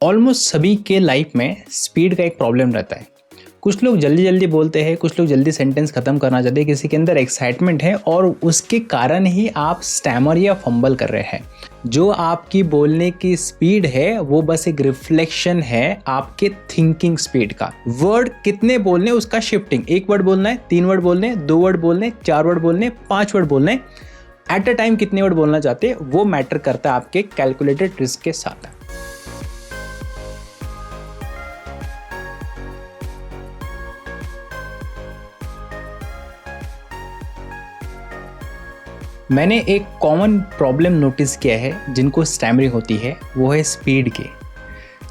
Almost सभी के life में स्पीड का एक प्रॉब्लम रहता है। कुछ लोग जल्दी जल्दी बोलते हैं, कुछ लोग जल्दी सेंटेंस खत्म करना चाहते हैं, किसी के अंदर एक्साइटमेंट है और उसके कारण ही आप स्टैमर या फंबल कर रहे हैं। जो आपकी बोलने की स्पीड है वो बस एक रिफ्लेक्शन है आपके थिंकिंग स्पीड का। वर्ड कितने बोलने उसका शिफ्टिंग, एक वर्ड बोलना है, 3 वर्ड बोलने हैं, 2 वर्ड बोलने हैं, 4 वर्ड बोलने हैं, 5 वर्ड बोलने हैं, एट अ टाइम कितने वर्ड बोलना चाहते हैं वो मैटर करता है आपके कैलकुलेटेड रिस्क के साथ। मैंने एक कॉमन प्रॉब्लम नोटिस किया है जिनको स्टैमरिंग होती है, वो है स्पीड के।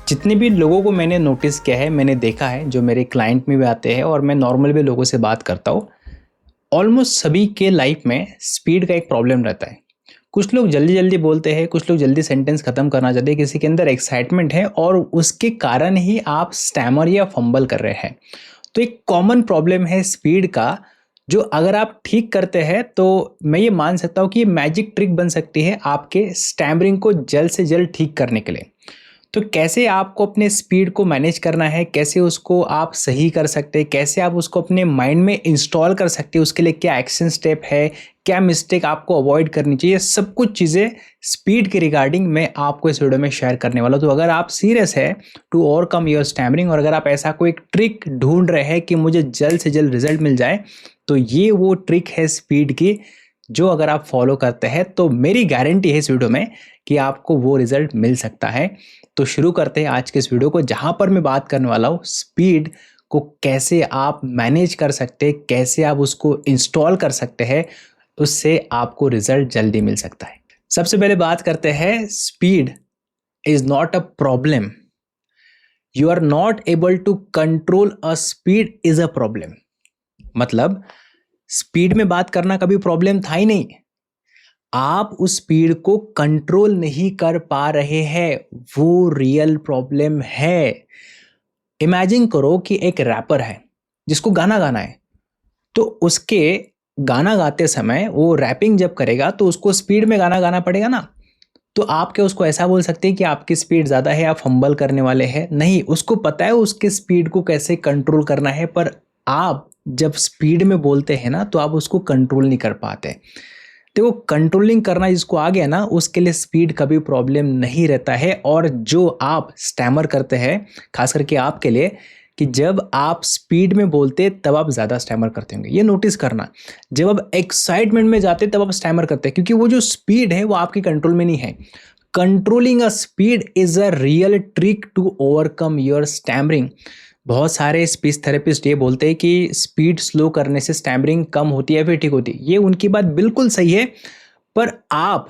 जितने भी लोगों को मैंने नोटिस किया है, मैंने देखा है, जो मेरे क्लाइंट में भी आते हैं और मैं नॉर्मल भी लोगों से बात करता हूँ, ऑलमोस्ट सभी के लाइफ में स्पीड का एक प्रॉब्लम रहता है। कुछ लोग जल्दी जल्दी बोलते हैं, कुछ लोग जल्दी सेंटेंस खत्म करना चाहते हैं, किसी के अंदर एक्साइटमेंट है और उसके कारण ही आप स्टैमर या फंबल कर रहे हैं। तो एक कॉमन प्रॉब्लम है स्पीड का, जो अगर आप ठीक करते हैं तो मैं ये मान सकता हूँ कि ये मैजिक ट्रिक बन सकती है आपके स्टैमरिंग को जल्द से जल्द ठीक करने के लिए। तो कैसे आपको अपने स्पीड को मैनेज करना है, कैसे उसको आप सही कर सकते हैं, कैसे आप उसको अपने माइंड में इंस्टॉल कर सकते हैं, उसके लिए क्या एक्शन स्टेप है, क्या मिस्टेक आपको अवॉइड करनी चाहिए, सब कुछ चीज़ें स्पीड के रिगार्डिंग मैं आपको इस वीडियो में शेयर करने वाला हूँ। तो अगर आप सीरियस है टू ओवरकम योर स्टैमरिंग और अगर आप ऐसा कोई ट्रिक ढूंढ रहे हैं कि मुझे जल्द से जल्द रिजल्ट मिल जाए, तो ये वो ट्रिक है स्पीड की, जो अगर आप फॉलो करते हैं तो मेरी गारंटी है इस वीडियो में कि आपको वो रिजल्ट मिल सकता है। तो शुरू करते हैं आज के इस वीडियो को, जहां पर मैं बात करने वाला हूँ स्पीड को कैसे आप मैनेज कर सकते हैं, कैसे आप उसको इंस्टॉल कर सकते हैं, उससे आपको रिजल्ट जल्दी मिल सकता है। सबसे पहले बात करते हैं, speed is not a problem, you are not able to control a speed is a problem. मतलब स्पीड में बात करना कभी प्रॉब्लम था ही नहीं, आप उस स्पीड को कंट्रोल नहीं कर पा रहे हैं, वो रियल प्रॉब्लम है। इमेजिन करो कि एक रैपर है जिसको गाना गाना है, तो उसके गाना गाते समय वो रैपिंग जब करेगा तो उसको स्पीड में गाना गाना पड़ेगा ना। तो आप क्या उसको ऐसा बोल सकते हैं कि आपकी स्पीड ज़्यादा है, आप फंबल करने वाले हैं? नहीं, उसको पता है उसके स्पीड को कैसे कंट्रोल करना है, पर आप जब स्पीड में बोलते हैं ना तो आप उसको कंट्रोल नहीं कर पाते। देखो, कंट्रोलिंग करना जिसको आ गया ना, उसके लिए स्पीड कभी प्रॉब्लम नहीं रहता है। और जो आप स्टैमर करते हैं, खास करके आपके लिए, कि जब आप स्पीड में बोलते तब आप ज़्यादा स्टैमर करते होंगे, ये नोटिस करना। जब आप एक्साइटमेंट में जाते तब आप स्टैमर करते हैं, क्योंकि वो जो स्पीड है वो आपके कंट्रोल में नहीं है। Controlling a speed is a real trick to overcome your stammering. बहुत सारे स्पीच थेरेपिस्ट ये बोलते हैं कि स्पीड स्लो करने से स्टैमरिंग कम होती है फिर ठीक होती है। ये उनकी बात बिल्कुल सही है, पर आप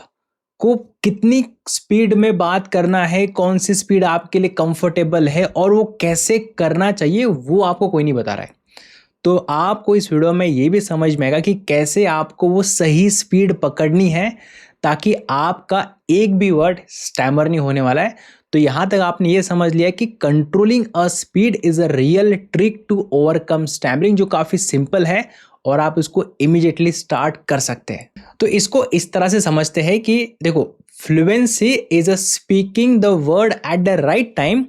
को कितनी स्पीड में बात करना है, कौन सी स्पीड आपके लिए कंफर्टेबल है और वो कैसे करना चाहिए, वो आपको कोई नहीं बता रहा है। तो आपको इस वीडियो में ये भी समझ में आएगा कि कैसे आपको वो सही स्पीड पकड़नी है, ताकि आपका एक भी वर्ड स्टैमर नहीं होने वाला है। तो यहां तक आपने ये समझ लिया कि controlling a speed is a real trick to overcome stammering, जो काफी सिंपल है और आप इसको इमीडिएटली स्टार्ट कर सकते हैं। तो इसको इस तरह से समझते हैं कि देखो, fluency is a speaking the word at the right time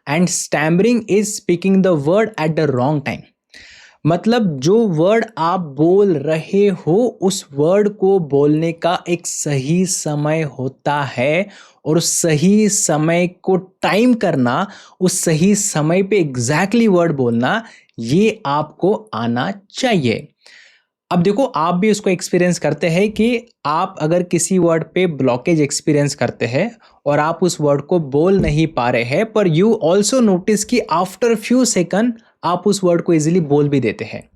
and stammering is speaking the word at the wrong time. मतलब जो वर्ड आप बोल रहे हो उस वर्ड को बोलने का एक सही समय होता है, और उस सही समय को टाइम करना, उस सही समय पे एग्जैक्टली वर्ड बोलना, ये आपको आना चाहिए। अब देखो, आप भी उसको एक्सपीरियंस करते हैं कि आप अगर किसी वर्ड पे ब्लॉकेज एक्सपीरियंस करते हैं और आप उस वर्ड को बोल नहीं पा रहे हैं, पर यू ऑल्सो नोटिस कि आफ्टर फ्यू सेकंड आप उस वर्ड को इजीली बोल भी देते हैं।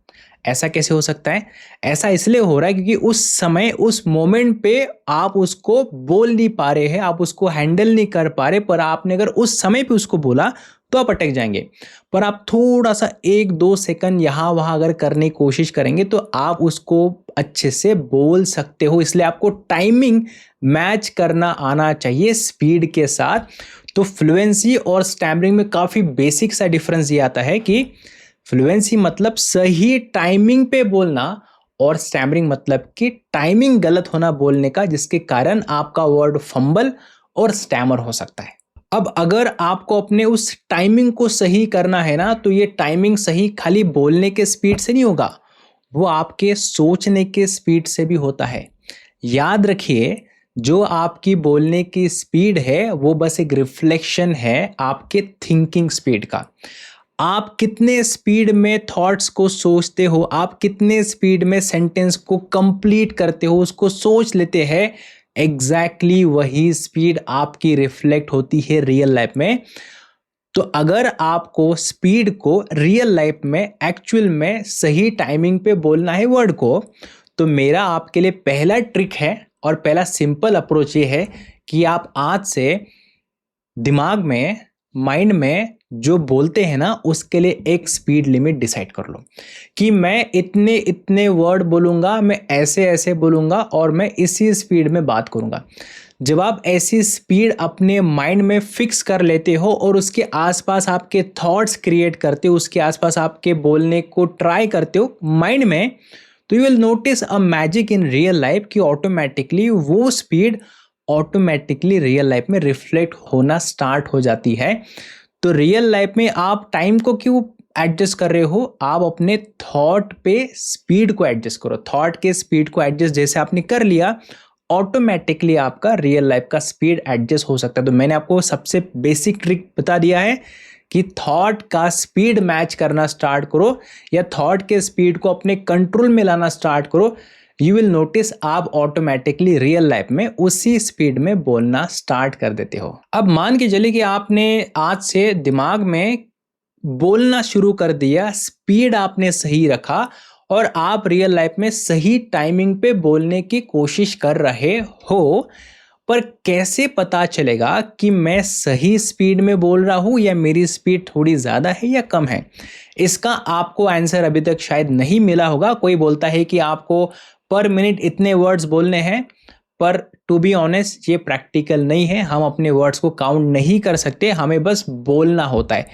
ऐसा कैसे हो सकता है? ऐसा इसलिए हो रहा है क्योंकि उस समय, उस मोमेंट पे आप उसको बोल नहीं पा रहे हैं, आप उसको हैंडल नहीं कर पा रहे, पर आपने अगर उस समय पे उसको बोला तो आप अटक जाएंगे। पर आप थोड़ा सा 1-2 सेकंड यहाँ वहाँ अगर करने की कोशिश करेंगे तो आप उसको अच्छे से बोल सकते हो। इसलिए आपको टाइमिंग मैच करना आना चाहिए स्पीड के साथ। तो फ्लुएंसी और स्टैमरिंग में काफ़ी बेसिक सा डिफरेंस ये आता है कि फ्लुएंसी मतलब सही टाइमिंग पे बोलना, और स्टैमरिंग मतलब कि टाइमिंग गलत होना बोलने का, जिसके कारण आपका वर्ड फंबल और स्टैमर हो सकता है। अब अगर आपको अपने उस टाइमिंग को सही करना है ना, तो ये टाइमिंग सही खाली बोलने के स्पीड से नहीं होगा, वो आपके सोचने के स्पीड से भी होता है। याद रखिए, जो आपकी बोलने की स्पीड है वो बस एक रिफ्लेक्शन है आपके थिंकिंग स्पीड का। आप कितने स्पीड में थॉट्स को सोचते हो, आप कितने स्पीड में सेंटेंस को कंप्लीट करते हो, उसको सोच लेते हैं, एग्जैक्टली वही स्पीड आपकी रिफ्लेक्ट होती है रियल लाइफ में। तो अगर आपको स्पीड को रियल लाइफ में एक्चुअल में सही टाइमिंग पे बोलना है वर्ड को, तो मेरा आपके लिए पहला ट्रिक है और पहला सिंपल अप्रोच ये है कि आप आज से दिमाग में, माइंड में जो बोलते हैं ना, उसके लिए एक स्पीड लिमिट डिसाइड कर लो कि मैं इतने इतने वर्ड बोलूंगा, मैं ऐसे ऐसे बोलूंगा और मैं इसी स्पीड में बात करूंगा। जब आप ऐसी स्पीड अपने माइंड में फिक्स कर लेते हो और उसके आसपास आपके थॉट्स क्रिएट करते हो, उसके आसपास आपके बोलने को ट्राई करते हो माइंड में, तो you will notice a magic in real life कि ऑटोमेटिकली वो स्पीड ऑटोमेटिकली रियल लाइफ में रिफ्लेक्ट होना स्टार्ट हो जाती है। तो रियल लाइफ में आप टाइम को क्यों एडजस्ट कर रहे हो, आप अपने थॉट पे स्पीड को एडजस्ट करो। थॉट के स्पीड को एडजस्ट जैसे आपने कर लिया, ऑटोमेटिकली आपका रियल लाइफ का स्पीड एडजस्ट हो सकता है। तो मैंने आपको सबसे बेसिक ट्रिक बता दिया है कि थॉट का स्पीड मैच करना स्टार्ट करो या थॉट के स्पीड को अपने कंट्रोल में लाना स्टार्ट करो। यू विल नोटिस आप ऑटोमेटिकली रियल लाइफ में उसी स्पीड में बोलना स्टार्ट कर देते हो। अब मान के चलिए कि आपने आज से दिमाग में बोलना शुरू कर दिया, स्पीड आपने सही रखा और आप रियल लाइफ में सही टाइमिंग पे बोलने की कोशिश कर रहे हो, पर कैसे पता चलेगा कि मैं सही स्पीड में बोल रहा हूं या मेरी स्पीड थोड़ी ज़्यादा है या कम है? इसका आपको आंसर अभी तक शायद नहीं मिला होगा। कोई बोलता है कि आपको पर मिनट इतने वर्ड्स बोलने हैं, पर टू बी ऑनेस्ट ये प्रैक्टिकल नहीं है। हम अपने वर्ड्स को काउंट नहीं कर सकते, हमें बस बोलना होता है।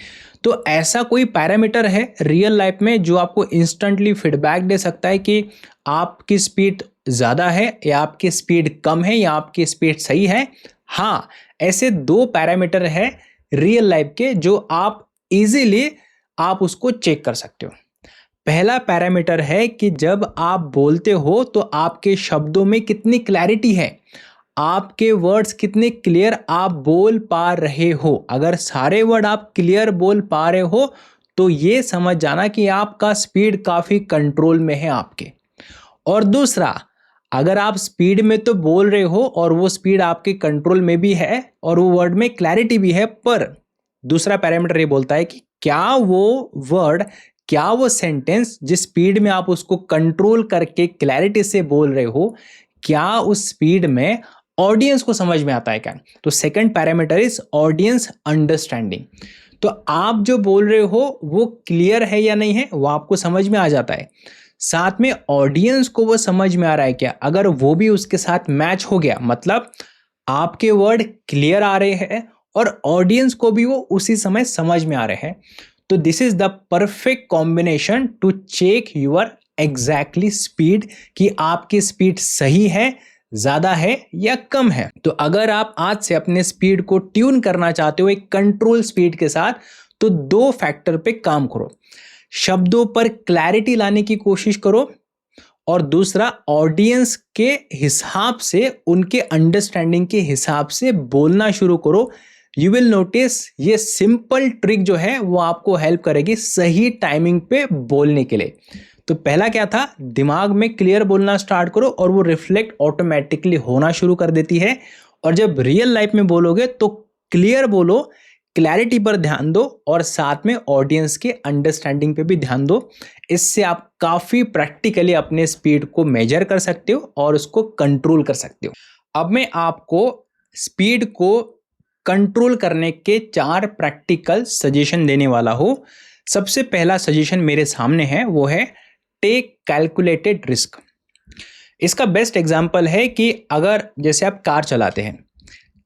तो ऐसा कोई पैरामीटर है रियल लाइफ में जो आपको इंस्टेंटली फीडबैक दे सकता है कि आपकी स्पीड ज़्यादा है या आपकी स्पीड कम है या आपकी स्पीड सही है? हाँ, ऐसे दो पैरामीटर है रियल लाइफ के जो आप इजीली आप उसको चेक कर सकते हो। पहला पैरामीटर है कि जब आप बोलते हो तो आपके शब्दों में कितनी क्लैरिटी है, आपके वर्ड्स कितने क्लियर आप बोल पा रहे हो। अगर सारे वर्ड आप क्लियर बोल पा रहे हो तो ये समझ जाना कि आपका स्पीड काफ़ी कंट्रोल में है आपके। और दूसरा, अगर आप स्पीड में तो बोल रहे हो और वो स्पीड आपके कंट्रोल में भी है और वो वर्ड में क्लैरिटी भी है, पर दूसरा पैरामीटर ये बोलता है कि क्या वो वर्ड, क्या वो सेंटेंस जिस स्पीड में आप उसको कंट्रोल करके क्लैरिटी से बोल रहे हो, क्या उस स्पीड में ऑडियंस को समझ में आता है क्या? तो second parameter is audience understanding. तो आप जो बोल रहे हो वो क्लियर है या नहीं है, वो आपको समझ में आ जाता है। साथ में ऑडियंस को वो समझ में आ रहा है क्या? अगर वो भी उसके साथ मैच हो गया, मतलब आपके वर्ड क्लियर आ रहे हैं और ऑडियंस को भी वो उसी समय समझ में आ रहे हैं, तो this is the perfect combination to check your exactly speed कि आपकी स्पीड सही है, ज्यादा है या कम है। तो अगर आप आज से अपने स्पीड को ट्यून करना चाहते हो एक कंट्रोल स्पीड के साथ, तो दो फैक्टर पे काम करो। शब्दों पर क्लैरिटी लाने की कोशिश करो और दूसरा, ऑडियंस के हिसाब से, उनके अंडरस्टैंडिंग के हिसाब से बोलना शुरू करो। यू विल नोटिस ये सिंपल ट्रिक जो है वो आपको हेल्प करेगी सही टाइमिंग पे बोलने के लिए। तो पहला क्या था, दिमाग में क्लियर बोलना स्टार्ट करो और वो रिफ्लेक्ट ऑटोमेटिकली होना शुरू कर देती है। और जब रियल लाइफ में बोलोगे तो क्लियर बोलो, क्लैरिटी पर ध्यान दो और साथ में ऑडियंस के अंडरस्टैंडिंग पे भी ध्यान दो। इससे आप काफ़ी प्रैक्टिकली अपने स्पीड को मेजर कर सकते हो और उसको कंट्रोल कर सकते हो। अब मैं आपको स्पीड को कंट्रोल करने के 4 प्रैक्टिकल सजेशन देने वाला हूं। सबसे पहला सजेशन मेरे सामने है, वो है टेक कैलकुलेटेड रिस्क। इसका बेस्ट एग्जांपल है कि अगर जैसे आप कार चलाते हैं,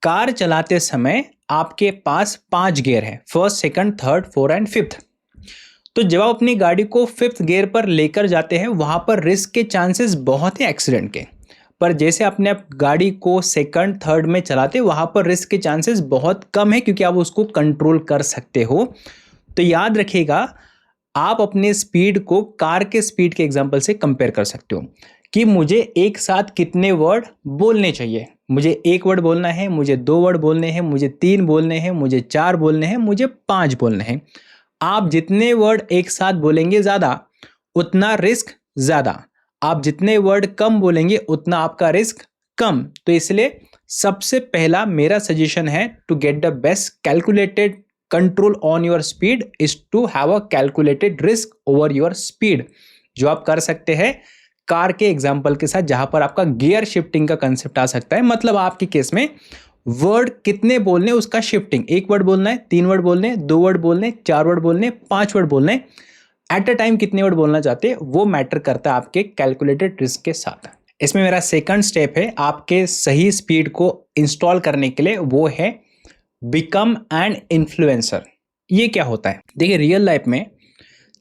कार चलाते समय आपके पास 5 गियर है, first, second, third, fourth and fifth. तो जब आप अपनी गाड़ी को 5th गियर पर लेकर जाते हैं, वहां पर रिस्क के चांसेस बहुत है एक्सीडेंट के। पर जैसे अपने आप गाड़ी को सेकंड थर्ड में चलाते वहाँ पर रिस्क के चांसेस बहुत कम है, क्योंकि आप उसको कंट्रोल कर सकते हो। तो याद रखिएगा, आप अपने स्पीड को कार के स्पीड के एग्जांपल से कंपेयर कर सकते हो कि मुझे एक साथ कितने वर्ड बोलने चाहिए। मुझे एक वर्ड बोलना है, मुझे दो वर्ड बोलने हैं, मुझे तीन बोलने हैं, मुझे चार बोलने हैं, मुझे पांच बोलने हैं। आप जितने वर्ड एक साथ बोलेंगे ज़्यादा, उतना रिस्क ज़्यादा। आप जितने वर्ड कम बोलेंगे उतना आपका रिस्क कम। तो इसलिए सबसे पहला मेरा सजेशन है to get the best calculated control on your speed is to have a calculated risk over your speed, जो आप कर सकते हैं कार के एग्जाम्पल के साथ, जहां पर आपका गियर शिफ्टिंग का कंसेप्ट आ सकता है। मतलब आपके केस में वर्ड कितने बोलने उसका शिफ्टिंग, एक वर्ड बोलना है, तीन वर्ड बोलने हैं, दो वर्ड बोलने, चार वर्ड बोलने, पांच वर्ड बोलने, एट अ टाइम कितने वर्ड बोलना चाहते हैं वो मैटर करता है आपके कैलकुलेटेड रिस्क के साथ। इसमें मेरा सेकंड स्टेप है आपके सही स्पीड को इंस्टॉल करने के लिए, वो है बिकम एन इन्फ्लुएंसर। ये क्या होता है? देखिए, रियल लाइफ में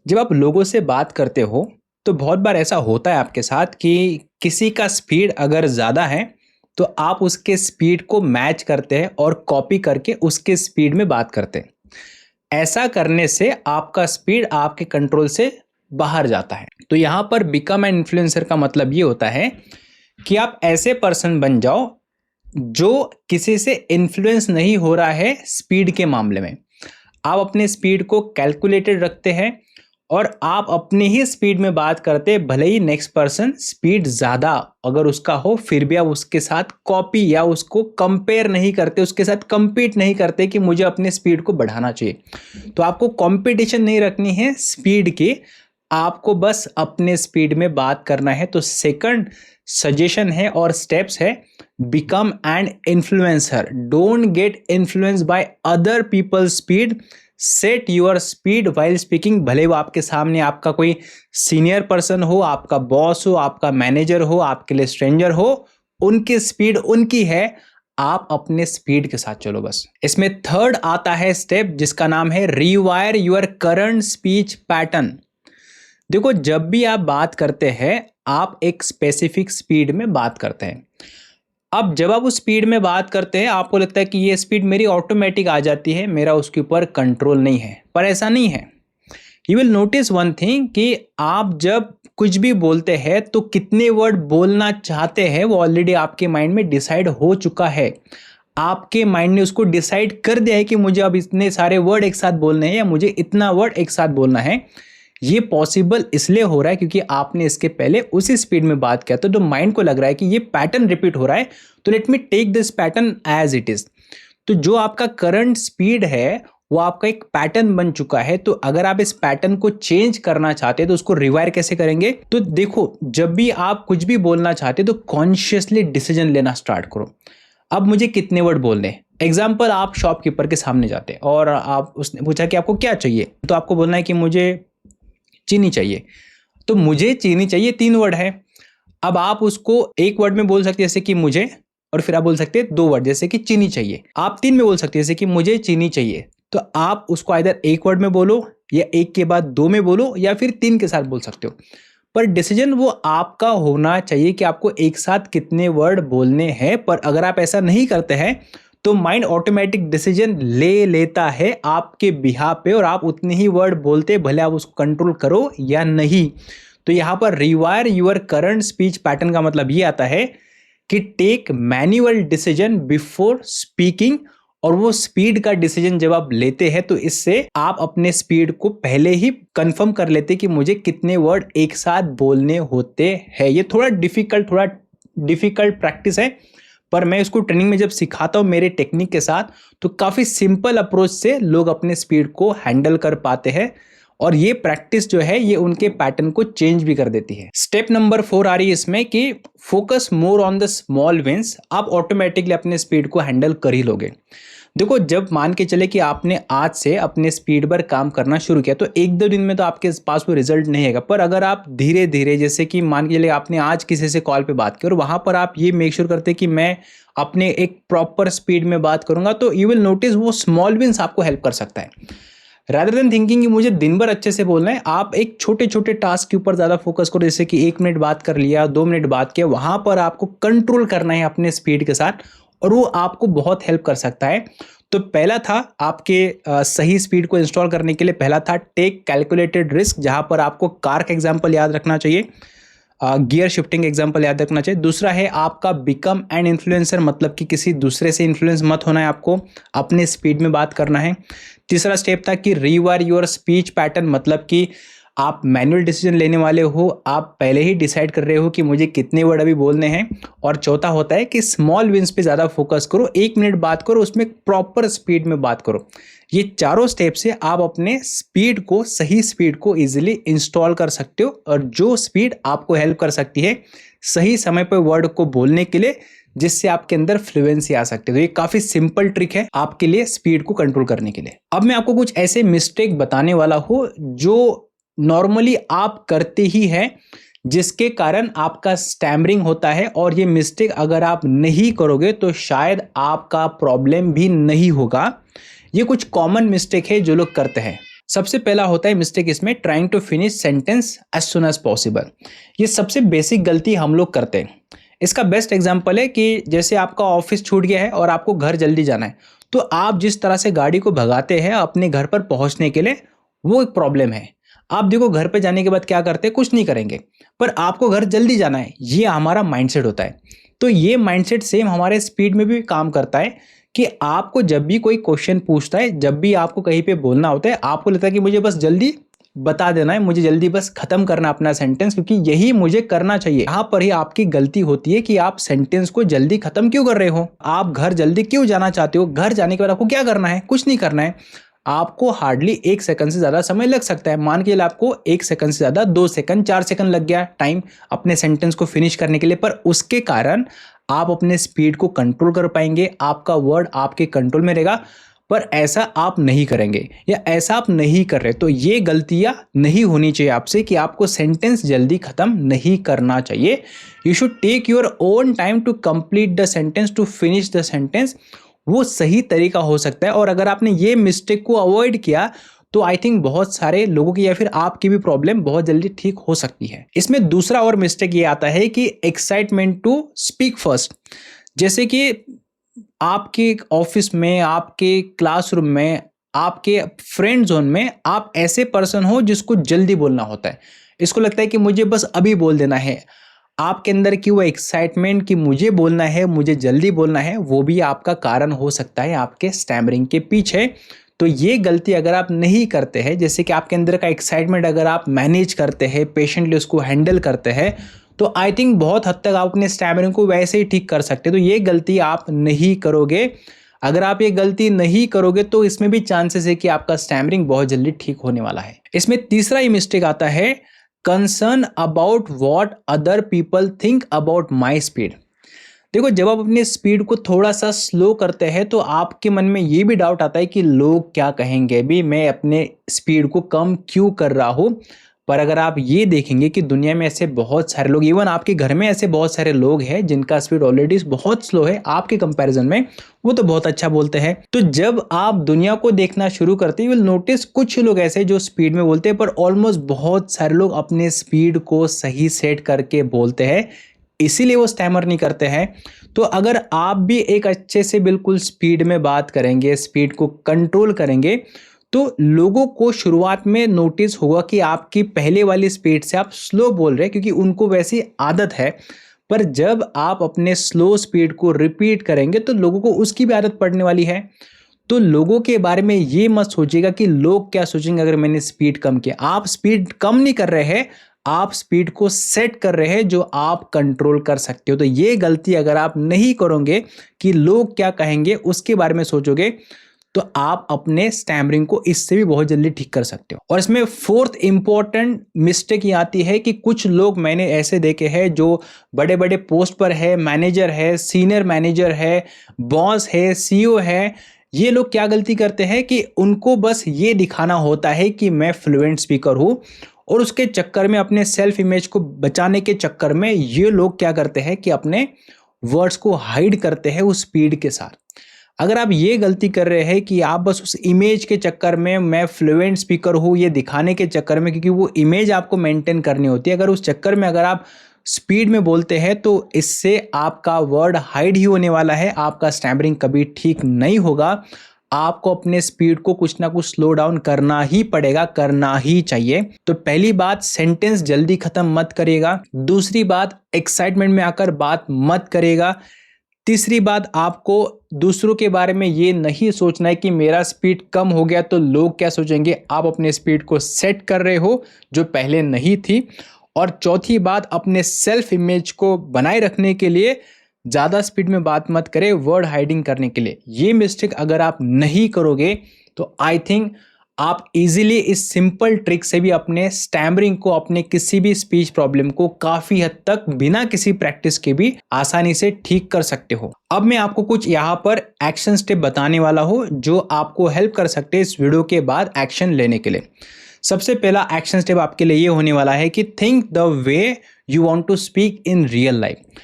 जब आप लोगों से बात करते हो तो बहुत बार ऐसा होता है आपके साथ कि किसी का स्पीड अगर ज़्यादा है तो आप उसके स्पीड को मैच करते हैं और कॉपी करके उसके स्पीड में बात करते हैं। ऐसा करने से आपका स्पीड आपके कंट्रोल से बाहर जाता है। तो यहाँ पर बिकम एन इन्फ्लुएंसर का मतलब ये होता है कि आप ऐसे पर्सन बन जाओ जो किसी से इन्फ्लुएंस नहीं हो रहा है स्पीड के मामले में। आप अपने स्पीड को कैलकुलेटेड रखते हैं और आप अपनी ही स्पीड में बात करते, भले ही नेक्स्ट पर्सन स्पीड ज़्यादा अगर उसका हो, फिर भी आप उसके साथ कॉपी या उसको कंपेयर नहीं करते, उसके साथ compete नहीं करते कि मुझे अपने स्पीड को बढ़ाना चाहिए। तो आपको कंपटीशन नहीं रखनी है स्पीड की, आपको बस अपने स्पीड में बात करना है। तो सेकंड सजेशन है और स्टेप्स है, become an influencer. Don't get influence by other people speed, set your speed while speaking. भले वो आपके सामने आपका कोई सीनियर पर्सन हो, आपका बॉस हो, आपका मैनेजर हो, आपके लिए स्ट्रेंजर हो, उनकी स्पीड उनकी है, आप अपने स्पीड के साथ चलो बस। इसमें थर्ड आता है स्टेप जिसका नाम है रीवायर योर करंट स्पीच पैटर्न। देखो, जब भी आप बात करते हैं आप एक स्पेसिफिक स्पीड में बात करते हैं। अब जब आप उस स्पीड में बात करते हैं आपको लगता है कि ये स्पीड मेरी ऑटोमेटिक आ जाती है, मेरा उसके ऊपर कंट्रोल नहीं है, पर ऐसा नहीं है। You will notice one thing कि आप जब कुछ भी बोलते हैं तो कितने वर्ड बोलना चाहते हैं वो ऑलरेडी आपके माइंड में डिसाइड हो चुका है। आपके माइंड ने उसको डिसाइड कर दिया है कि मुझे अब इतने सारे वर्ड एक साथ बोलने हैं या मुझे इतना वर्ड एक साथ बोलना है। ये पॉसिबल इसलिए हो रहा है क्योंकि आपने इसके पहले उसी स्पीड में बात किया, तो माइंड को लग रहा है कि ये पैटर्न रिपीट हो रहा है, तो let me take this pattern as it is. तो जो आपका करंट स्पीड है वो आपका एक पैटर्न बन चुका है। तो अगर आप इस पैटर्न को चेंज करना चाहते हैं तो उसको रिवायर कैसे करेंगे? तो देखो, जब भी आप कुछ भी बोलना चाहते हैं तो कॉन्शियसली डिसीजन लेना स्टार्ट करो। अब मुझे कितने वर्ड बोलने, एग्जाम्पल, आप शॉपकीपर के सामने जाते हैं और आप उसने पूछा कि आपको क्या चाहिए, तो आपको बोलना है कि मुझे चीनी चाहिए। तो मुझे चीनी चाहिए 3 वर्ड है। अब आप उसको एक वर्ड में बोल सकते हैं जैसे कि मुझे, और फिर आप बोल सकते हैं 2 वर्ड जैसे कि चीनी चाहिए। आप 3 में बोल सकते हैं जैसे कि मुझे चीनी चाहिए। तो आप उसको आइदर एक वर्ड में बोलो या एक के बाद 2 में बोलो या फिर 3 के साथ बोल सकते हो, पर डिसीजन वो आपका होना चाहिए कि आपको एक साथ कितने वर्ड बोलने हैं। पर अगर आप ऐसा नहीं करते हैं तो माइंड ऑटोमेटिक डिसीजन ले लेता है आपके बिहाफ पे और आप उतने ही वर्ड बोलते, भले आप उसको कंट्रोल करो या नहीं। तो यहाँ पर rewire your current speech pattern का मतलब ये आता है कि take manual decision before speaking. और वो स्पीड का डिसीजन जब आप लेते हैं तो इससे आप अपने स्पीड को पहले ही कंफर्म कर लेते कि मुझे कितने वर्ड एक साथ बोलने होते हैं। ये थोड़ा डिफिकल्ट प्रैक्टिस है, पर मैं इसको ट्रेनिंग में जब सिखाता हूँ मेरे टेक्निक के साथ तो काफ़ी सिंपल अप्रोच से लोग अपने स्पीड को हैंडल कर पाते हैं। और ये प्रैक्टिस जो है ये उनके पैटर्न को चेंज भी कर देती है। स्टेप नंबर 4 आ रही है इसमें कि focus more on the small wins. आप ऑटोमेटिकली अपने स्पीड को हैंडल कर ही लोगे। देखो, जब मान के चले कि आपने आज से अपने स्पीड पर काम करना शुरू किया तो 1-2 दिन में तो आपके पास वो रिजल्ट नहीं आएगा। पर अगर आप धीरे धीरे, जैसे कि मान के चले आपने आज किसी से कॉल पे बात की और वहाँ पर आप ये मेक श्योर करते कि मैं अपने एक प्रॉपर स्पीड में बात करूँगा, तो यू विल नोटिस वो स्मॉल विंस आपको हेल्प कर सकता है। रादर देन थिंकिंग कि मुझे दिन भर अच्छे से बोलना है, आप एक छोटे छोटे टास्क के ऊपर ज़्यादा फोकस करो, जैसे कि 1 मिनट बात कर लिया, 2 मिनट बात किया, वहाँ पर आपको कंट्रोल करना है अपने स्पीड के साथ, और वो आपको बहुत हेल्प कर सकता है। तो पहला था आपके सही स्पीड को इंस्टॉल करने के लिए, पहला था टेक कैलकुलेटेड रिस्क, जहाँ पर आपको कार का एग्जाम्पल याद रखना चाहिए, गियर शिफ्टिंग एग्जाम्पल याद रखना चाहिए। दूसरा है आपका बिकम एन इन्फ्लुएंसर, मतलब कि किसी दूसरे से इन्फ्लुएंस मत होना है, आपको अपने स्पीड में बात करना है। तीसरा स्टेप था कि रीवायर योर स्पीच पैटर्न, मतलब कि आप मैनुअल डिसीजन लेने वाले हो, आप पहले ही डिसाइड कर रहे हो कि मुझे कितने वर्ड अभी बोलने हैं। और चौथा होता है कि स्मॉल विंस पे ज़्यादा फोकस करो, 1 मिनट बात करो, उसमें प्रॉपर स्पीड में बात करो। ये चारों स्टेप से आप अपने स्पीड को, सही स्पीड को इजीली इंस्टॉल कर सकते हो, और जो स्पीड आपको हेल्प कर सकती है सही समय पर वर्ड को बोलने के लिए, जिससे आपके अंदर फ्लुएंसी आ सकती है। तो ये काफी सिंपल ट्रिक है आपके लिए स्पीड को कंट्रोल करने के लिए। अब मैं आपको कुछ ऐसे मिस्टेक बताने वाला हूं जो नॉर्मली आप करते ही हैं, जिसके कारण आपका स्टैमरिंग होता है, और ये मिस्टेक अगर आप नहीं करोगे तो शायद आपका प्रॉब्लम भी नहीं होगा। ये कुछ कॉमन मिस्टेक है जो लोग करते हैं। सबसे पहला होता है मिस्टेक इसमें, trying to finish sentence as soon as possible. ये सबसे बेसिक गलती हम लोग करते हैं। इसका बेस्ट एग्जांपल है कि जैसे आपका ऑफिस छूट गया है और आपको घर जल्दी जाना है, तो आप जिस तरह से गाड़ी को भगाते हैं अपने घर पर पहुंचने के लिए, वो एक प्रॉब्लम है। आप देखो घर पे जाने के बाद क्या करते हैं, कुछ नहीं करेंगे, पर आपको घर जल्दी जाना है, ये हमारा माइंडसेट होता है। तो ये माइंडसेट सेम हमारे स्पीड में भी काम करता है कि आपको जब भी कोई क्वेश्चन पूछता है, जब भी आपको कहीं पे बोलना होता है, आपको लगता है कि मुझे बस जल्दी बता देना है, मुझे जल्दी बस खत्म करना अपना सेंटेंस, क्योंकि यही मुझे करना चाहिए। यहाँ पर ही आपकी गलती होती है कि आप सेंटेंस को जल्दी खत्म क्यों कर रहे हो, आप घर जल्दी क्यों जाना चाहते हो, घर जाने के बाद आपको क्या करना है, कुछ नहीं करना है। आपको हार्डली 1 सेकंड से ज्यादा समय लग सकता है, मान के चलिए आपको 1 सेकंड से ज्यादा 2 सेकंड 4 सेकंड लग गया टाइम अपने सेंटेंस को फिनिश करने के लिए, पर उसके कारण आप अपने स्पीड को कंट्रोल कर पाएंगे, आपका वर्ड आपके कंट्रोल में रहेगा। पर ऐसा आप नहीं करेंगे या ऐसा आप नहीं कर रहे, तो ये गलतियां नहीं होनी चाहिए आपसे कि आपको सेंटेंस जल्दी खत्म नहीं करना चाहिए। You should take your own time to complete the sentence, to finish the sentence. वो सही तरीका हो सकता है, और अगर आपने ये मिस्टेक को अवॉइड किया तो आई थिंक बहुत सारे लोगों की या फिर आपकी भी प्रॉब्लम बहुत जल्दी ठीक हो सकती है। इसमें दूसरा और मिस्टेक ये आता है कि एक्साइटमेंट टू स्पीक फर्स्ट। जैसे कि आपके ऑफिस में, आपके क्लासरूम में, आपके फ्रेंड जोन में आप ऐसे पर्सन हो जिसको जल्दी बोलना होता है, इसको लगता है कि मुझे बस अभी बोल देना है। आपके अंदर की वो एक्साइटमेंट कि मुझे बोलना है, मुझे जल्दी बोलना है, वो भी आपका कारण हो सकता है आपके स्टैमरिंग के पीछे। तो ये गलती अगर आप नहीं करते हैं, जैसे कि आपके अंदर का एक्साइटमेंट अगर आप मैनेज करते हैं, पेशेंटली उसको हैंडल करते हैं, तो आई थिंक बहुत हद तक आप अपने स्टैमरिंग को वैसे ही ठीक कर सकते हैं। तो ये गलती आप नहीं करोगे। अगर आप ये गलती नहीं करोगे तो इसमें भी चांसेस है कि आपका स्टैमरिंग बहुत जल्दी ठीक होने वाला है। इसमें तीसरा ही मिस्टेक आता है, concern about what other people think about my speed. देखो, जब आप अपनी स्पीड को थोड़ा सा स्लो करते हैं तो आपके मन में ये भी डाउट आता है कि लोग क्या कहेंगे, भी मैं अपने स्पीड को कम क्यों कर रहा हूँ। पर अगर आप ये देखेंगे कि दुनिया में ऐसे बहुत सारे लोग, इवन आपके घर में ऐसे बहुत सारे लोग हैं जिनका स्पीड ऑलरेडी बहुत स्लो है आपके कंपैरिजन में, वो तो बहुत अच्छा बोलते हैं। तो जब आप दुनिया को देखना शुरू करते हैं, विल नोटिस कुछ लोग ऐसे जो स्पीड में बोलते हैं, पर ऑलमोस्ट बहुत सारे लोग अपने स्पीड को सही सेट करके बोलते हैं, इसीलिए वो स्टैमर नहीं करते हैं। तो अगर आप भी एक अच्छे से बिल्कुल स्पीड में बात करेंगे, स्पीड को कंट्रोल करेंगे, तो लोगों को शुरुआत में नोटिस होगा कि आपकी पहले वाली स्पीड से आप स्लो बोल रहे हैं, क्योंकि उनको वैसी आदत है। पर जब आप अपने स्लो स्पीड को रिपीट करेंगे तो लोगों को उसकी भी आदत पड़ने वाली है। तो लोगों के बारे में ये मत सोचिएगा कि लोग क्या सोचेंगे अगर मैंने स्पीड कम किया। आप स्पीड कम नहीं कर रहे हैं, आप स्पीड को सेट कर रहे हैं जो आप कंट्रोल कर सकते हो। तो ये गलती अगर आप नहीं करोगे कि लोग क्या कहेंगे उसके बारे में सोचोगे, तो आप अपने स्टैमरिंग को इससे भी बहुत जल्दी ठीक कर सकते हो। और इसमें फोर्थ इंपॉर्टेंट मिस्टेक ये आती है कि कुछ लोग मैंने ऐसे देखे हैं जो बड़े बड़े पोस्ट पर है, मैनेजर है, सीनियर मैनेजर है, बॉस है, सीईओ है। ये लोग क्या गलती करते हैं कि उनको बस ये दिखाना होता है कि मैं फ्लुएंट स्पीकर हूँ, और उसके चक्कर में, अपने सेल्फ इमेज को बचाने के चक्कर में ये लोग क्या करते हैं कि अपने वर्ड्स को हाइड करते हैं उस स्पीड के साथ। अगर आप ये गलती कर रहे हैं कि आप बस उस इमेज के चक्कर में मैं फ्लुएंट स्पीकर हूँ ये दिखाने के चक्कर में, क्योंकि वो इमेज आपको मेंटेन करनी होती है, अगर उस चक्कर में अगर आप स्पीड में बोलते हैं तो इससे आपका वर्ड हाइड ही होने वाला है, आपका स्टैमरिंग कभी ठीक नहीं होगा। आपको अपने स्पीड को कुछ ना कुछ स्लो डाउन करना ही पड़ेगा, करना ही चाहिए। तो पहली बात, सेंटेंस जल्दी खत्म मत करिएगा। दूसरी बात, एक्साइटमेंट में आकर बात मत करिएगा। तीसरी बात, आपको दूसरों के बारे में ये नहीं सोचना है कि मेरा स्पीड कम हो गया तो लोग क्या सोचेंगे। आप अपने स्पीड को सेट कर रहे हो जो पहले नहीं थी। और चौथी बात, अपने सेल्फ इमेज को बनाए रखने के लिए ज़्यादा स्पीड में बात मत करें, वर्ड हाइडिंग करने के लिए। ये मिस्टेक अगर आप नहीं करोगे तो आई थिंक आप इजीली इस सिंपल ट्रिक से भी अपने स्टैमरिंग को, अपने किसी भी स्पीच प्रॉब्लम को काफी हद तक बिना किसी प्रैक्टिस के भी आसानी से ठीक कर सकते हो। अब मैं आपको कुछ यहाँ पर एक्शन स्टेप बताने वाला हूँ जो आपको हेल्प कर सकते हैं इस वीडियो के बाद एक्शन लेने के लिए। सबसे पहला एक्शन स्टेप आपके लिए ये होने वाला है कि think the way you want to speak in real life.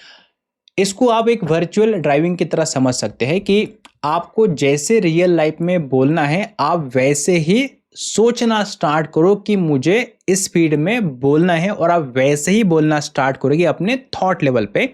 इसको आप एक वर्चुअल ड्राइविंग की तरह समझ सकते हैं कि आपको जैसे रियल लाइफ में बोलना है आप वैसे ही सोचना स्टार्ट करो कि मुझे इस स्पीड में बोलना है, और आप वैसे ही बोलना स्टार्ट करोगे अपने थॉट लेवल पे।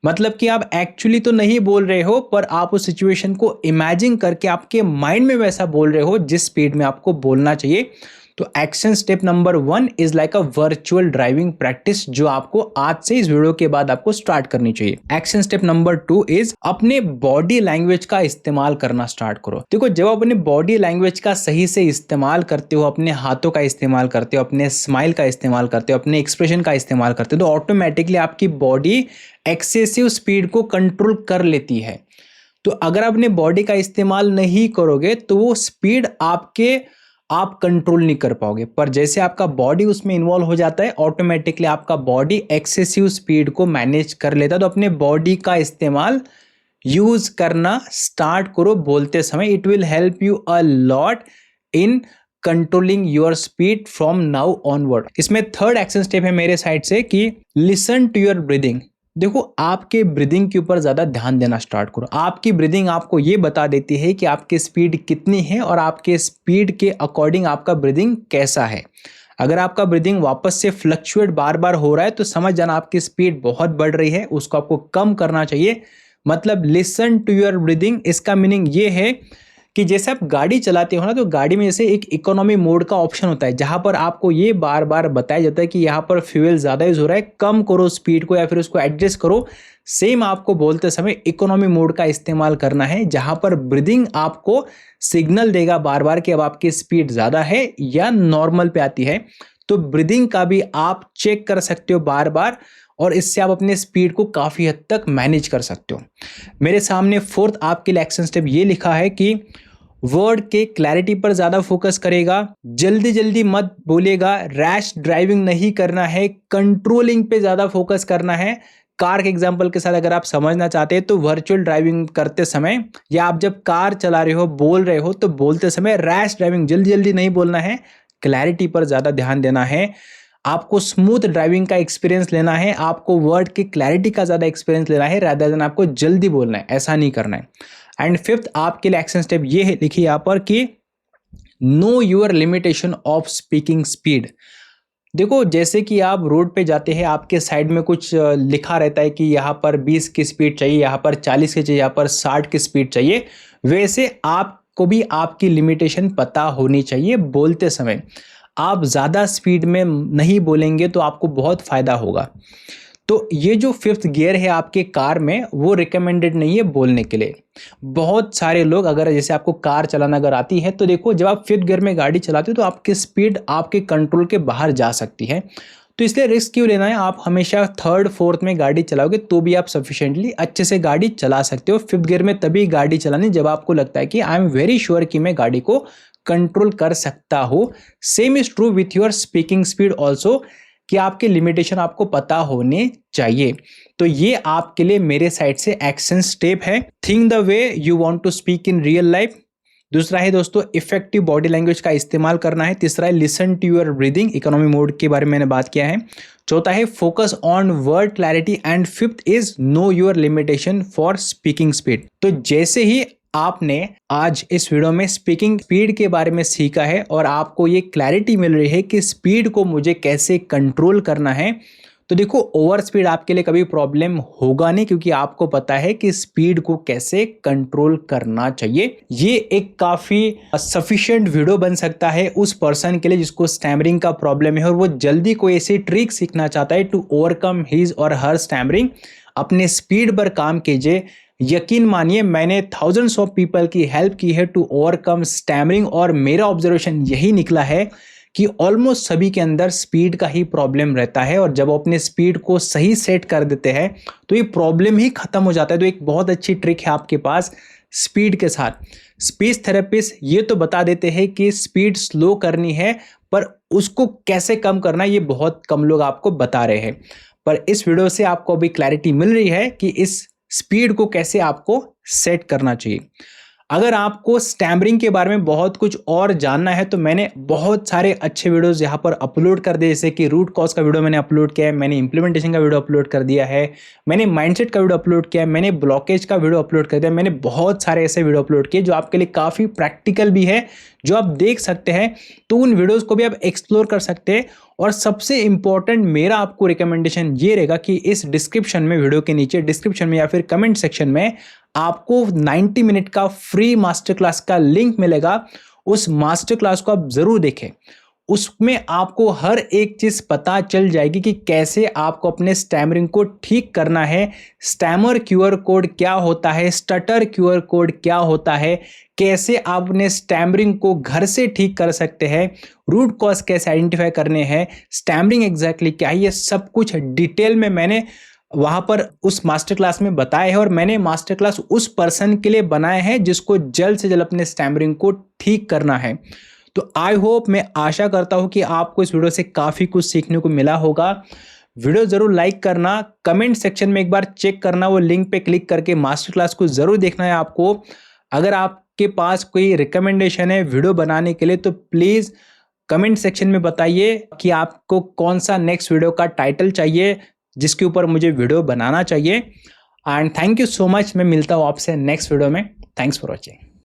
मतलब कि आप एक्चुअली तो नहीं बोल रहे हो, पर आप उस सिचुएशन को इमेजिन करके आपके माइंड में वैसा बोल रहे हो जिस स्पीड में आपको बोलना चाहिए। तो action step number 1 is like a virtual driving practice, जो आपको आज से इस वीडियो के बाद आपको स्टार्ट करनी चाहिए। एक्शन स्टेप नंबर 2 इज अपने बॉडी लैंग्वेज का इस्तेमाल करना स्टार्ट करो। देखो, जब आप अपने बॉडी लैंग्वेज का सही से इस्तेमाल करते हो, अपने हाथों का इस्तेमाल करते हो, अपने स्माइल का इस्तेमाल करते हो, अपने एक्सप्रेशन का इस्तेमाल करते हो, तो ऑटोमेटिकली आपकी बॉडी एक्सेसिव स्पीड को कंट्रोल कर लेती है। तो अगर आप अपने बॉडी का इस्तेमाल नहीं करोगे तो वो स्पीड आप कंट्रोल नहीं कर पाओगे। पर जैसे आपका बॉडी उसमें इन्वॉल्व हो जाता है, ऑटोमेटिकली आपका बॉडी एक्सेसिव स्पीड को मैनेज कर लेता है। तो अपने बॉडी का इस्तेमाल यूज करना स्टार्ट करो बोलते समय। It will help you a lot in controlling your speed from now onward. इसमें थर्ड एक्शन स्टेप है मेरे साइड से कि लिसन टू योर ब्रीदिंग। देखो, आपके ब्रीदिंग के ऊपर ज़्यादा ध्यान देना स्टार्ट करो। आपकी ब्रीदिंग आपको ये बता देती है कि आपकी स्पीड कितनी है और आपके स्पीड के अकॉर्डिंग आपका ब्रीदिंग कैसा है। अगर आपका ब्रीदिंग वापस से फ्लक्चुएट बार बार हो रहा है तो समझ जाना आपकी स्पीड बहुत बढ़ रही है, उसको आपको कम करना चाहिए। मतलब लिसन टू योर ब्रीदिंग, इसका मीनिंग ये है कि जैसे आप गाड़ी चलाते हो ना, तो गाड़ी में जैसे एक इकोनॉमी मोड का ऑप्शन होता है जहां पर आपको ये बार बार बताया जाता है कि यहाँ पर फ्यूल ज़्यादा यूज हो रहा है, कम करो स्पीड को या फिर उसको एडजस्ट करो। सेम आपको बोलते समय इकोनॉमी मोड का इस्तेमाल करना है, जहां पर ब्रीदिंग आपको सिग्नल देगा बार बार कि अब आपकी स्पीड ज़्यादा है या नॉर्मल पे आती है। तो ब्रीदिंग का भी आप चेक कर सकते हो बार बार, और इससे आप अपने स्पीड को काफ़ी हद तक मैनेज कर सकते हो। मेरे सामने फोर्थ आपके लिए एक्शन स्टेप ये लिखा है कि वर्ड के क्लैरिटी पर ज़्यादा फोकस करेगा, जल्दी जल्दी मत बोलेगा, रैश ड्राइविंग नहीं करना है, कंट्रोलिंग पे ज़्यादा फोकस करना है। कार के एग्जांपल के साथ अगर आप समझना चाहते हैं तो वर्चुअल ड्राइविंग करते समय या आप जब कार चला रहे हो, बोल रहे हो, तो बोलते समय रैश ड्राइविंग जल्दी जल्दी नहीं बोलना है, क्लैरिटी पर ज़्यादा ध्यान देना है। आपको स्मूथ ड्राइविंग का एक्सपीरियंस लेना है, आपको वर्ड की क्लैरिटी का ज़्यादा एक्सपीरियंस लेना है, रादर देन आपको जल्दी बोलना है, ऐसा नहीं करना है। एंड फिफ्थ आपके लिए एक्शन स्टेप ये है, लिखिए यहाँ पर कि no your limitation of speaking speed. देखो, जैसे कि आप रोड पे जाते हैं, आपके साइड में कुछ लिखा रहता है कि यहाँ पर 20 की स्पीड चाहिए, यहाँ पर 40 की चाहिए, यहाँ पर 60 की स्पीड चाहिए। वैसे आपको भी आपकी लिमिटेशन पता होनी चाहिए बोलते समय। आप ज़्यादा स्पीड में नहीं बोलेंगे तो आपको बहुत फ़ायदा होगा। तो ये जो फिफ्थ गियर है आपके कार में, वो रिकमेंडेड नहीं है बोलने के लिए। बहुत सारे लोग, अगर जैसे आपको कार चलाना अगर आती है तो देखो, जब आप फिफ्थ गियर में गाड़ी चलाते हो तो आपकी स्पीड आपके कंट्रोल के बाहर जा सकती है। तो इसलिए रिस्क क्यों लेना है, आप हमेशा थर्ड फोर्थ में गाड़ी चलाओगे तो भी आप सफिशिएंटली अच्छे से गाड़ी चला सकते हो। फिफ्थ गियर में तभी गाड़ी चलानी जब आपको लगता है कि आई एम वेरी श्योर कि मैं गाड़ी को कंट्रोल कर सकता हूँ। Same is true with your speaking speed also, कि आपके लिमिटेशन आपको पता होने चाहिए। तो ये आपके लिए मेरे साइड से एक्शन स्टेप है। Think the way you want to speak in real life. दूसरा है दोस्तों, इफेक्टिव बॉडी लैंग्वेज का इस्तेमाल करना है। तीसरा है listen to your breathing, economy mode के बारे में मैंने बात किया है। चौथा है focus on word clarity, and fifth is know your limitation for speaking speed. तो जैसे ही आपने आज इस वीडियो में स्पीकिंग स्पीड के बारे में सीखा है और आपको ये क्लैरिटी मिल रही है कि स्पीड को मुझे कैसे कंट्रोल करना है। तो देखो, ओवर स्पीड आपके लिए कभी प्रॉब्लम होगा नहीं, क्योंकि आपको पता है कि स्पीड को कैसे कंट्रोल करना चाहिए। ये एक काफी सफिशिएंट वीडियो बन सकता है उस पर्सन के लिए जिसको स्टैमरिंग का प्रॉब्लम है और वो जल्दी कोई ऐसी ट्रिक सीखना चाहता है टू ओवरकम हिज और हर स्टैमरिंग। अपने स्पीड पर काम कीजिए। यकीन मानिए, मैंने थाउजेंड्स ऑफ पीपल की हेल्प की है टू ओवरकम स्टैमरिंग और मेरा ऑब्जर्वेशन यही निकला है कि ऑलमोस्ट सभी के अंदर स्पीड का ही प्रॉब्लम रहता है और जब अपने स्पीड को सही सेट कर देते हैं तो ये प्रॉब्लम ही खत्म हो जाता है। तो एक बहुत अच्छी ट्रिक है आपके पास स्पीड के साथ। स्पीच थेरेपिस्ट ये तो बता देते हैं कि स्पीड स्लो करनी है, पर उसको कैसे कम करना ये बहुत कम लोग आपको बता रहे हैं। पर इस वीडियो से आपको अभी क्लैरिटी मिल रही है कि इस स्पीड को कैसे आपको सेट करना चाहिए। अगर आपको स्टैमरिंग के बारे में बहुत कुछ और जानना है तो मैंने बहुत सारे अच्छे वीडियोस यहाँ पर अपलोड कर दिए, जैसे कि रूट कॉज का वीडियो मैंने अपलोड किया है, मैंने इंप्लीमेंटेशन का वीडियो अपलोड कर दिया है, मैंने माइंडसेट का वीडियो अपलोड किया है, मैंने ब्लॉकेज का वीडियो अपलोड कर दिया। मैंने बहुत सारे ऐसे वीडियो अपलोड किए जो आपके लिए काफ़ी प्रैक्टिकल भी है, जो आप देख सकते हैं। तो उन वीडियोज़ को भी आप एक्सप्लोर कर सकते हैं। और सबसे इंपॉर्टेंट मेरा आपको रिकमेंडेशन ये रहेगा कि इस डिस्क्रिप्शन में, वीडियो के नीचे डिस्क्रिप्शन में या फिर कमेंट सेक्शन में आपको 90 मिनट का फ्री मास्टर क्लास का लिंक मिलेगा। उस मास्टर क्लास को आप जरूर देखें। उसमें आपको हर एक चीज पता चल जाएगी कि कैसे आपको अपने स्टैमरिंग को ठीक करना है, स्टैमर क्यूआर कोड क्या होता है, स्टटर क्यूआर कोड क्या होता है, कैसे आप अपने स्टैमरिंग को घर से ठीक कर सकते हैं, रूट कॉज कैसे आइडेंटिफाई करने हैं, स्टैमरिंग एग्जैक्टली क्या है, ये सब कुछ डिटेल में मैंने वहां पर उस मास्टर क्लास में बताया है। और मैंने मास्टर क्लास उस पर्सन के लिए बनाए हैं जिसको जल्द से जल्द अपने स्टैमरिंग को ठीक करना है। तो आई होप, मैं आशा करता हूं कि आपको इस वीडियो से काफी कुछ सीखने को मिला होगा। वीडियो जरूर लाइक करना, कमेंट सेक्शन में एक बार चेक करना, वो लिंक पे क्लिक करके मास्टर क्लास को जरूर देखना है आपको। अगर आपके पास कोई रिकमेंडेशन है वीडियो बनाने के लिए तो प्लीज कमेंट सेक्शन में बताइए कि आपको कौन सा नेक्स्ट वीडियो का टाइटल चाहिए जिसके ऊपर मुझे वीडियो बनाना चाहिए। And thank you so much. मैं मिलता हूँ आपसे नेक्स्ट वीडियो में। Thanks for watching.